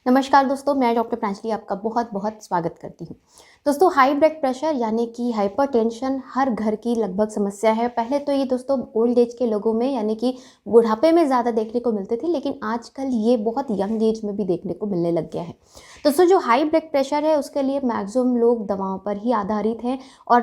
नमस्कार दोस्तों, मैं डॉक्टर प्रांजलि आपका बहुत बहुत स्वागत करती हूँ। दोस्तों, हाई ब्लड प्रेशर यानी कि हाइपरटेंशन हर घर की लगभग समस्या है। पहले तो ये दोस्तों ओल्ड एज के लोगों में यानी कि बुढ़ापे में ज़्यादा देखने को मिलते थे, लेकिन आजकल ये बहुत यंग एज में भी देखने को मिलने लग गया है। दोस्तों, जो हाई ब्लड प्रेशर है उसके लिए मैक्सिमम लोग दवाओं पर ही आधारित हैं और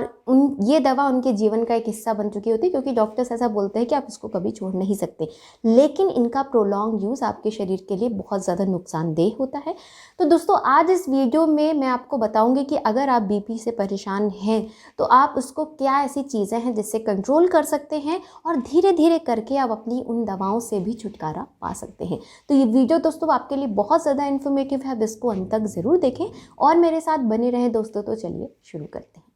ये दवा उनके जीवन का एक हिस्सा बन चुकी होती है, क्योंकि डॉक्टर्स ऐसा बोलते हैं कि आप इसको कभी छोड़ नहीं सकते। लेकिन इनका प्रोलॉन्ग यूज़ आपके शरीर के लिए बहुत ज़्यादा नुकसानदेह होता है। तो दोस्तों, आज इस वीडियो में मैं आपको बताऊंगी कि अगर आप बीपी से परेशान हैं तो आप उसको क्या ऐसी चीज़ें हैं जिससे कंट्रोल कर सकते हैं और धीरे धीरे करके आप अपनी उन दवाओं से भी छुटकारा पा सकते हैं। तो ये वीडियो दोस्तों आपके लिए बहुत ज़्यादा इन्फॉर्मेटिव है, अब इसको अंत तक ज़रूर देखें और मेरे साथ बने रहें दोस्तों। तो चलिए शुरू करते हैं।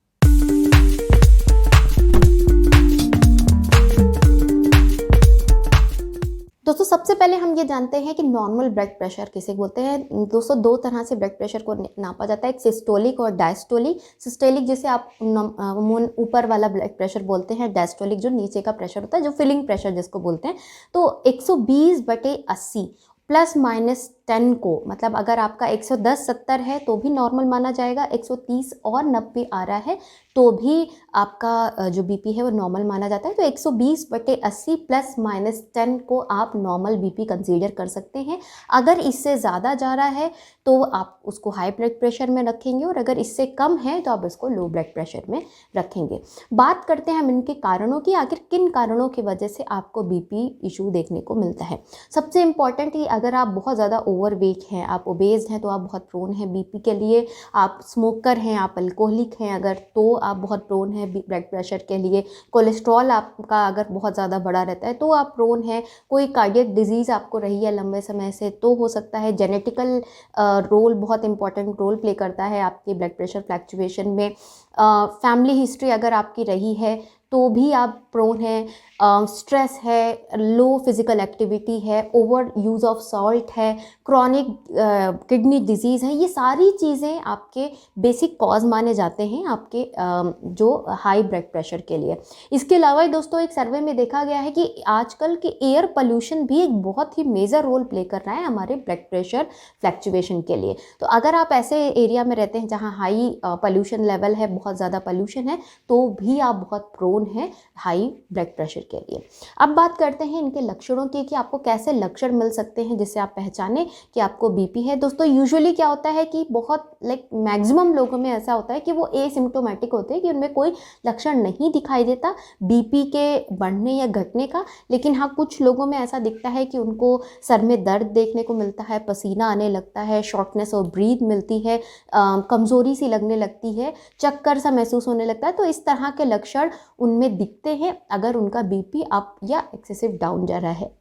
दोस्तों, सबसे पहले हम ये जानते हैं कि नॉर्मल ब्लड प्रेशर किसे बोलते हैं। दोस्तों, दो तरह से ब्लड प्रेशर को नापा जाता है, एक सिस्टोलिक और डायस्टोलिक। सिस्टोलिक जिसे आप ऊपर वाला ब्लड प्रेशर बोलते हैं, डायस्टोलिक जो नीचे का प्रेशर होता है, जो फिलिंग प्रेशर जिसको बोलते हैं। तो 120/80 ±10 को, मतलब अगर आपका 110/70 है तो भी नॉर्मल माना जाएगा, 130 और 90 आ रहा है तो भी आपका जो बीपी है वो नॉर्मल माना जाता है। तो 120/80 ±10 को आप नॉर्मल बीपी कंसीडर कर सकते हैं। अगर इससे ज़्यादा जा रहा है तो आप उसको हाई ब्लड प्रेशर में रखेंगे और अगर इससे कम है तो आप इसको लो ब्लड प्रेशर में रखेंगे। बात करते हैं हम इनके कारणों की, आखिर किन कारणों की वजह से आपको बीपी इशू देखने को मिलता है। सबसे इम्पॉर्टेंट कि अगर आप बहुत ज़्यादा ओवरवेट हैं, आप ओबेज हैं, तो आप बहुत प्रोन हैं बीपी के लिए। आप स्मोकर हैं, आप अल्कोहलिक हैं अगर, तो आप बहुत प्रोन हैं ब्लड प्रेशर के लिए। कोलेस्ट्रॉल आपका अगर बहुत ज़्यादा बढ़ा रहता है तो आप प्रोन हैं। कोई कार्डियक डिजीज़ आपको रही है लंबे समय से तो हो सकता है। जेनेटिकल रोल बहुत इंपॉर्टेंट रोल प्ले करता है आपके ब्लड प्रेशर फ्लैक्चुएशन में। फैमिली हिस्ट्री अगर आपकी रही है तो भी आप प्रोन हैं। स्ट्रेस है, लो फिज़िकल एक्टिविटी है, ओवर यूज़ ऑफ सॉल्ट है, क्रॉनिक किडनी डिजीज़ है, ये सारी चीज़ें आपके बेसिक कॉज माने जाते हैं आपके जो हाई ब्लड प्रेशर के लिए। इसके अलावा दोस्तों, एक सर्वे में देखा गया है कि आजकल के एयर पोल्यूशन भी एक बहुत ही मेजर रोल प्ले कर रहा है हमारे ब्लड प्रेशर फ्लैक्चुएशन के लिए। तो अगर आप ऐसे एरिया में रहते हैं जहाँ हाई पोल्यूशन लेवल है, बहुत ज़्यादा पोल्यूशन है, तो भी आप बहुत प्रोन है हाई ब्लड प्रेशर के लिए। अब बात करते हैं इनके लक्षणों की कि आपको कैसे लक्षण मिल सकते हैं जिससे आप पहचाने कि आपको बीपी है। दोस्तों, यूजुअली क्या होता है कि बहुत मैक्सिमम लोगों में ऐसा होता है कि वो एसिम्प्टोमेटिक होते हैं, कि उनमें कोई लक्षण नहीं दिखाई देता बीपी के बढ़ने या घटने का। लेकिन हाँ, कुछ लोगों में ऐसा दिखता है कि उनको सर में दर्द देखने को मिलता है, पसीना आने लगता है, शॉर्टनेस ऑफ ब्रीथ मिलती है, कमज़ोरी सी लगने लगती है, चक्कर सा महसूस होने लगता है। तो इस तरह के लक्षण उनमें दिखते हैं अगर उनका बीपी अप या एक्सेसिव डाउन जा रहा है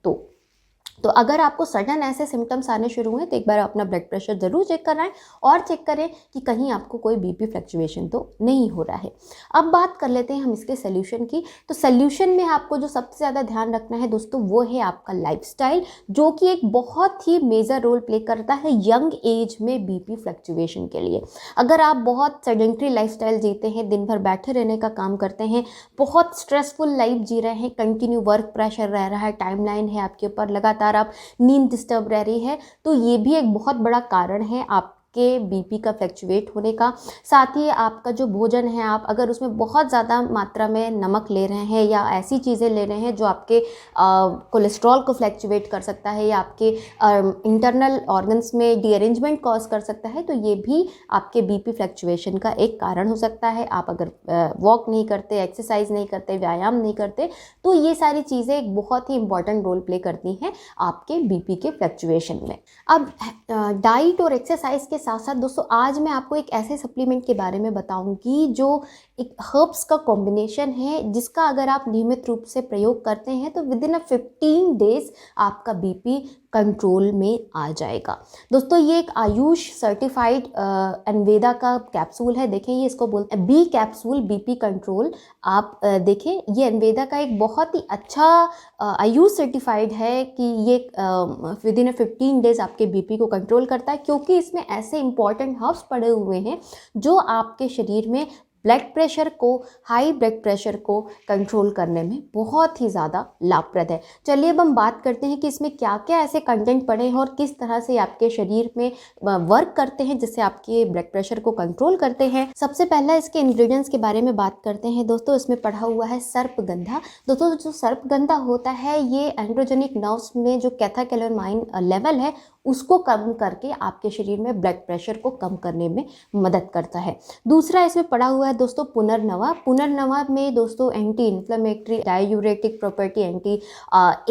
तो अगर आपको सडन ऐसे सिम्टम्स आने शुरू हुए तो एक बार अपना ब्लड प्रेशर ज़रूर चेक कराएं और चेक करें कि कहीं आपको कोई बीपी फ्लक्चुएशन तो नहीं हो रहा है। अब बात कर लेते हैं हम इसके सोल्यूशन की। तो सोल्यूशन में आपको जो सबसे ज़्यादा ध्यान रखना है दोस्तों, वो है आपका लाइफस्टाइल, जो कि एक बहुत ही मेजर रोल प्ले करता है यंग एज में बीपी फ्लक्चुएशन के लिए। अगर आप बहुत सेडेंट्री लाइफस्टाइल जीते हैं, दिन भर बैठे रहने का काम करते हैं, बहुत स्ट्रेसफुल लाइफ जी रहे हैं, कंटिन्यू वर्क प्रेशर रह रहा है, टाइमलाइन है आपके ऊपर, लगातार आप नींद डिस्टर्ब रह रही है, तो ये भी एक बहुत बड़ा कारण है आपके बीपी का फ्लक्चुएट होने का। साथ ही आपका जो भोजन है, आप अगर उसमें बहुत ज़्यादा मात्रा में नमक ले रहे हैं या ऐसी चीज़ें ले रहे हैं जो आपके कोलेस्ट्रॉल को फ्लक्चुएट कर सकता है या आपके इंटरनल ऑर्गन्स में डीअरेंजमेंट कॉज कर सकता है, तो ये भी आपके बीपी फ्लक्चुएशन का एक कारण हो सकता है। आप अगर वॉक नहीं करते, एक्सरसाइज नहीं करते, व्यायाम नहीं करते, तो ये सारी चीज़ें एक बहुत ही इंपॉर्टेंट रोल प्ले करती हैं आपके बीपी के फ्लक्चुएशन में। अब डाइट और एक्सरसाइज के साथ साथ दोस्तों, आज मैं आपको एक ऐसे सप्लीमेंट के बारे में बताऊंगी जो एक हर्ब्स का कॉम्बिनेशन है, जिसका अगर आप नियमित रूप से प्रयोग करते हैं तो विद इन 15 डेज आपका बीपी कंट्रोल में आ जाएगा। दोस्तों, ये एक आयुष सर्टिफाइड एनवेदा का कैप्सूल है। देखें, ये इसको बोलते हैं बी कैप्सूल बीपी कंट्रोल। आप देखें, ये एनवेदा का एक बहुत ही अच्छा आयुष सर्टिफाइड है कि ये विद इन 15 डेज आपके बीपी को कंट्रोल करता है, क्योंकि इसमें ऐसे इंपॉर्टेंट हर्ब्स पड़े हुए हैं जो आपके शरीर में ब्लड प्रेशर को, हाई ब्लड प्रेशर को कंट्रोल करने में बहुत ही ज़्यादा लाभप्रद है। चलिए अब हम बात करते हैं कि इसमें क्या क्या ऐसे कंटेंट पड़े हैं और किस तरह से आपके शरीर में वर्क करते हैं जिससे आपके ब्लड प्रेशर को कंट्रोल करते हैं। सबसे पहला इसके इंग्रेडिएंट्स के बारे में बात करते हैं दोस्तों। इसमें पड़ा हुआ है सर्पगंधा। दोस्तों जो सर्पगंधा होता है ये एंड्रोजेनिक नर्व्स में जो कैथाकैलोमाइन लेवल है उसको कम करके आपके शरीर में ब्लड प्रेशर को कम करने में मदद करता है। दूसरा इसमें पड़ा हुआ है दोस्तों पुनर्नवा। पुनर्नवा में दोस्तों anti inflammatory, diuretic property, anti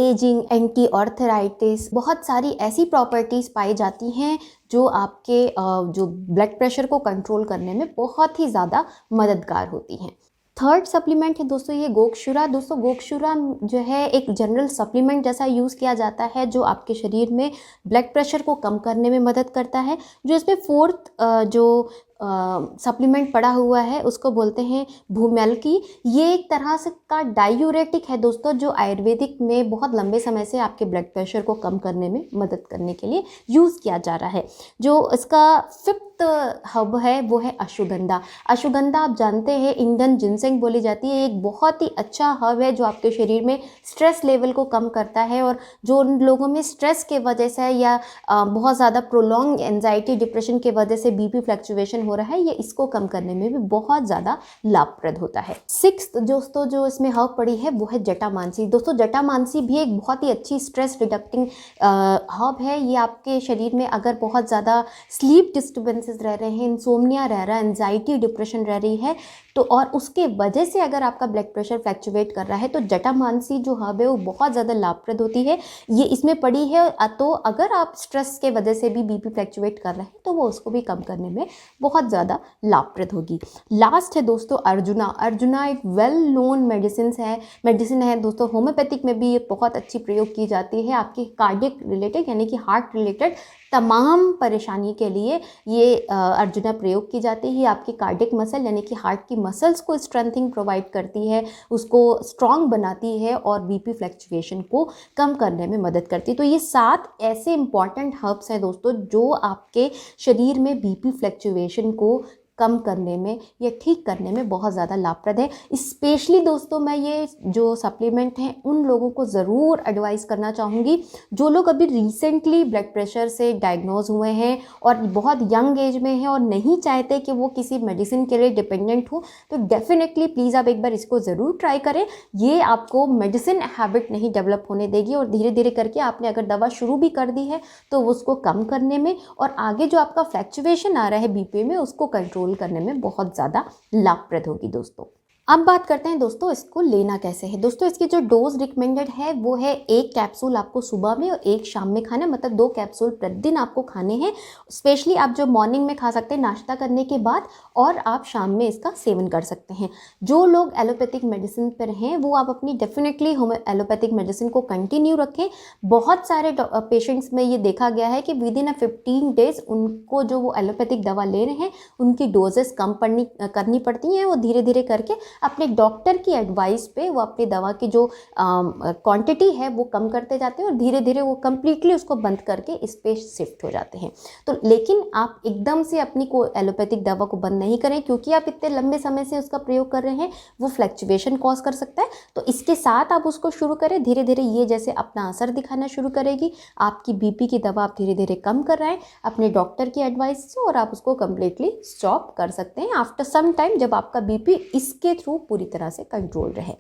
ageing, anti arthritis, बहुत सारी ऐसी प्रॉपर्टीज़ पाई जाती हैं जो आपके जो ब्लड प्रेशर को कंट्रोल करने में बहुत ही ज़्यादा मददगार होती हैं। थर्ड सप्लीमेंट है दोस्तों ये गोक्षुरा। दोस्तों गोक्षुरा जो है एक जनरल सप्लीमेंट जैसा यूज़ किया जाता है जो आपके शरीर में ब्लड प्रेशर को कम करने में मदद करता है। जो इसमें फोर्थ जो सप्लीमेंट पड़ा हुआ है उसको बोलते हैं भूमेल्की। ये एक तरह से का डायूरेटिक है दोस्तों जो आयुर्वेदिक में बहुत लंबे समय से आपके ब्लड प्रेशर को कम करने में मदद करने के लिए यूज़ किया जा रहा है। जो इसका फिफ्थ हब है वो है अश्वगंधा। अश्वगंधा आप जानते हैं इंडियन जिनसेंग बोली जाती है, एक बहुत ही अच्छा हब है जो आपके शरीर में स्ट्रेस लेवल को कम करता है। और जो उन लोगों में स्ट्रेस के वजह से या बहुत ज़्यादा प्रोलॉन्ग एंजाइटी, डिप्रेशन के वजह से बीपी फ्लक्चुएशन हो रहा है, ये इसको कम करने में भी बहुत ज़्यादा लाभप्रद होता है। सिक्स्थ दोस्तों जो इसमें हर्ब पड़ी है वो है जटामांसी। दोस्तों जटामांसी भी एक बहुत ही अच्छी स्ट्रेस रिडक्टिंग हर्ब है। ये आपके शरीर में अगर बहुत ज़्यादा स्लीप डिस्टर्बेंसेस रह रहे हैं, इंसोम्निया रह रहा है, एंजाइटी, डिप्रेशन रह रही है तो और उसके वजह से अगर आपका ब्लड प्रेशर फ्लक्चुएट कर रहा है तो जटामांसी जो हर्ब है वो बहुत ज़्यादा लाभप्रद होती है। ये इसमें पड़ी है तो अगर आप स्ट्रेस के वजह से भी बीपी फ्लक्चुएट कर रहे हैं तो वो उसको भी कम करने में बहुत ज़्यादा लाभप्रद होगी। लास्ट है दोस्तों अर्जुना। अर्जुना एक वेल नोन मेडिसिन है दोस्तों। होम्योपैथिक में भी ये बहुत अच्छी प्रयोग की जाती है आपकी कार्डियक रिलेटेड यानी कि हार्ट रिलेटेड तमाम परेशानी के लिए ये अर्जुना प्रयोग की जाती है। आपकी कार्डियक मसल यानी कि हार्ट की मसल्स को स्ट्रेंथिंग प्रोवाइड करती है, उसको स्ट्रॉन्ग बनाती है और बीपी फ्लक्चुएशन को कम करने में मदद करती है। तो ये 7 ऐसे इंपॉर्टेंट हर्ब्स हैं दोस्तों जो आपके शरीर में बीपी फ्लक्चुएशन को कम करने में या ठीक करने में बहुत ज़्यादा लाभप्रद है। स्पेशली दोस्तों मैं ये जो सप्लीमेंट हैं उन लोगों को ज़रूर एडवाइस करना चाहूँगी जो लोग अभी रिसेंटली ब्लड प्रेशर से डायग्नोज हुए हैं और बहुत यंग एज में हैं और नहीं चाहते कि वो किसी मेडिसिन के लिए डिपेंडेंट हो, तो डेफिनेटली प्लीज़ आप एक बार इसको ज़रूर ट्राई करें। ये आपको मेडिसिन हैबिट नहीं डेवलप होने देगी और धीरे धीरे करके आपने अगर दवा शुरू भी कर दी है तो उसको कम करने में और आगे जो आपका फ्लक्चुएशन आ रहा है बीपी में उसको कंट्रोल करने में बहुत ज़्यादा लाभप्रद होगी दोस्तों। अब बात करते हैं दोस्तों इसको लेना कैसे है। दोस्तों इसकी जो डोज रिकमेंडेड है वो है 1 कैप्सूल आपको सुबह में और 1 शाम में खाना, मतलब 2 कैप्सूल प्रतिदिन आपको खाने हैं। स्पेशली आप जो मॉर्निंग में खा सकते हैं नाश्ता करने के बाद और आप शाम में इसका सेवन कर सकते हैं। जो लोग एलोपैथिक मेडिसिन पर हैं वो आप अपनी डेफिनेटली एलोपैथिक मेडिसिन को कंटिन्यू रखें। बहुत सारे पेशेंट्स में ये देखा गया है कि विद इन 15 डेज उनको जो वो एलोपैथिक दवा ले रहे हैं उनकी डोजेस कम करनी पड़ती हैं। वो धीरे धीरे करके अपने डॉक्टर की एडवाइस पे वो अपनी दवा की जो क्वांटिटी है वो कम करते जाते हैं और धीरे धीरे वो कम्प्लीटली उसको बंद करके इस पे शिफ्ट हो जाते हैं। तो लेकिन आप एकदम से अपनी को एलोपैथिक दवा को बंद नहीं करें क्योंकि आप इतने लंबे समय से उसका प्रयोग कर रहे हैं, वो फ्लक्चुएशन कॉज कर सकता है। तो इसके साथ आप उसको शुरू करें, धीरे धीरे ये जैसे अपना असर दिखाना शुरू करेगी, आपकी बीपी की दवा आप धीरे धीरे कम कर रहे हैं अपने डॉक्टर की एडवाइस से और आप उसको कम्प्लीटली स्टॉप कर सकते हैं आफ्टर सम टाइम जब आपका बीपी इसके थ्रू पूरी तरह से कंट्रोल रहे।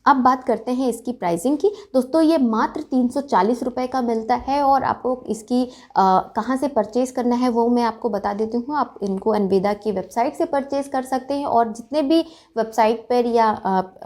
अब बात करते हैं इसकी प्राइसिंग की। दोस्तों ये मात्र 340 रुपये का मिलता है और आपको इसकी कहाँ से परचेज़ करना है वो मैं आपको बता देती हूँ। आप इनको अनवेदा की वेबसाइट से परचेज़ कर सकते हैं और जितने भी वेबसाइट पर या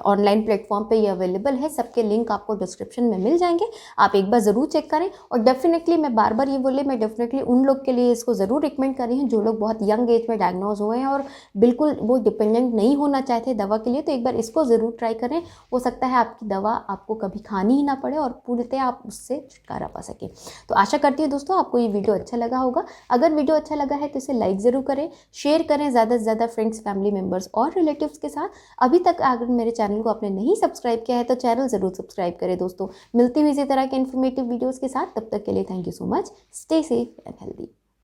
ऑनलाइन प्लेटफॉर्म पर ये अवेलेबल है सबके लिंक आपको डिस्क्रिप्शन में मिल जाएंगे। आप एक बार ज़रूर चेक करें और डेफिनेटली मैं बार बार ये बोले मैं डेफिनेटली उन लोग के लिए इसको ज़रूर रिकमेंड कर रही हूँ जो लोग बहुत यंग एज में डायग्नोज हुए हैं और बिल्कुल वो डिपेंडेंट नहीं होना चाहते दवा के लिए, तो एक बार इसको ज़रूर ट्राई करें। हो सकता है आपकी दवा आपको कभी खानी ही ना पड़े और पूर्णतः आप उससे छुटकारा पा सकें। तो आशा करती हूँ दोस्तों आपको ये वीडियो अच्छा लगा होगा। अगर वीडियो अच्छा लगा है तो इसे लाइक ज़रूर करें, शेयर करें ज़्यादा से ज़्यादा फ्रेंड्स, फैमिली मेम्बर्स और रिलेटिव्स के साथ। अभी तक अगर मेरे चैनल को आपने नहीं सब्सक्राइब किया है तो चैनल ज़रूर सब्सक्राइब करें दोस्तों। मिलती हुई इसी तरह के इन्फॉर्मेटिव वीडियोज़ के साथ, तब तक के लिए thank you so much. Stay safe and healthy.